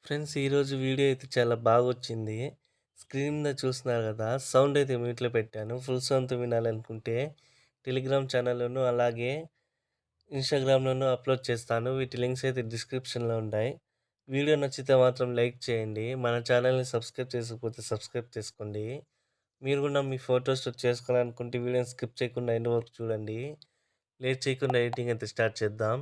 Friends ఈరోజు video అయితే చాలా బాగొచ్చింది. స్క్రీన్ మీద చూస్తున్నారు గదా! సౌండ్ అయితే మ్యూట్‌లో పెట్టాను. ఫుల్ సౌండ్‌తో వినాలనుకుంటే టెలిగ్రామ్ ఛానల్‌లోను, అలాగే ఇన్‌స్టాగ్రామ్‌లోను అప్‌లోడ్ చేస్తాను. వీటి లింక్స్ అయితే డిస్క్రిప్షన్‌లో ఉంటాయి. వీడియో నచ్చితే మాత్రం లైక్ చేయండి. మన ఛానల్‌ని సబ్స్క్రైబ్ చేసుకోకపోతే సబ్స్క్రైబ్ చేసుకోండి. మీరు గూడా మీ ఫోటోస్ షూట్ చేసుకోవాలనుకుంటే వీడియోని స్కిప్ చేయకుండా ఎండ్ వరకు చూడండి. లేట్ చేయకుండా ఎడిటింగ్ అయితే స్టార్ట్ చేద్దాం.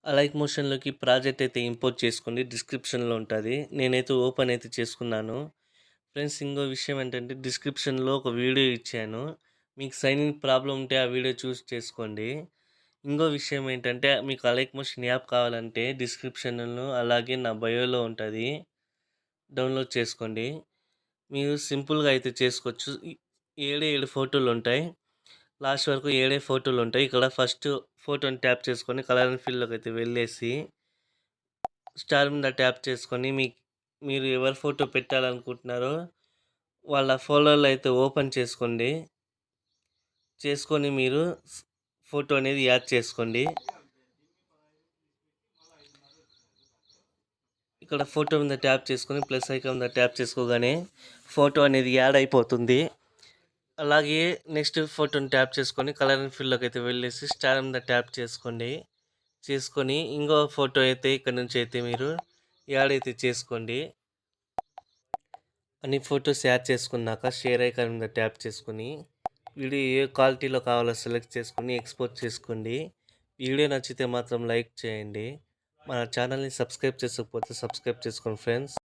లైక్ మోషన్‌లోకి ప్రాజెక్ట్ అయితే ఇంపోర్ట్ చేసుకోండి. డిస్క్రిప్షన్‌లో ఉంటది. నేనైతే ఓపెన్ అయితే చేసుకున్నాను. ఫ్రెండ్స్ ఇంకో విషయం ఏంటంటే డిస్క్రిప్షన్‌లో ఒక వీడియో ఇచ్చాను. మీకు సైన్ ఇన్ ప్రాబ్లమ్ ఉంటే ఆ వీడియో చూసి చేసుకోండి. ఇంకో విషయం ఏంటంటే మీకు అలైక్ మోషన్ యాప్ కావాలంటే డిస్క్రిప్షన్‌లో అలాగే నా బయోలో ఉంటది. డౌన్‌లోడ్ చేసుకోండి. మీరు సింపుల్‌గా అయితే చేసుకోవచ్చు. ఏడే 7 ఫోటోలుంటాయి. లాస్ట్ వరకు ఏడే ఫోటోలుంటాయి. ఇక్కడ ఫస్ట్ ఫోటోని ట్యాప్ చేసుకొని కలర్ అండ్ ఫిల్‌లోకి అయితే వెళ్ళేసి స్టార్ మీద ట్యాప్ చేసుకొని మీరు ఎవరి ఫోటో పెట్టాలనుకుంటున్నారో వాళ్ళ ఫోల్డర్‌లో అయితే ఓపెన్ చేసుకోండి. చేసుకొని మీరు ఫోటో అనేది యాడ్ చేసుకోండి. ఇక్కడ ఫోటో మీద ట్యాప్ చేసుకొని ప్లస్ ఐకాన్ మీద ట్యాప్ చేసుకోగానే ఫోటో అనేది యాడ్ అయిపోతుంది. అలాగే నెక్స్ట్ ఫోటోని ట్యాప్ చేసుకొని కలర్ అండ్ ఫిల్‌లోకి అయితే వెళ్ళేసి స్టార్ మీద ట్యాప్ చేసుకోండి. చేసుకొని ఇంకో ఫోటో అయితే ఇక్కడ నుంచి అయితే మీరు యాడ్ అయితే చేసుకోండి. అన్ని ఫొటోస్ యాడ్ చేసుకున్నాక షేర్ ఐకాన్ మీద ట్యాప్ చేసుకొని వీడియో ఏ క్వాలిటీలో కావాలో సెలెక్ట్ చేసుకొని ఎక్స్పోర్ట్ చేసుకోండి. వీడియో నచ్చితే మాత్రం లైక్ చేయండి. మన ఛానల్ని సబ్స్క్రైబ్ చేసుకోకపోతే సబ్స్క్రైబ్ చేసుకోండి ఫ్రెండ్స్.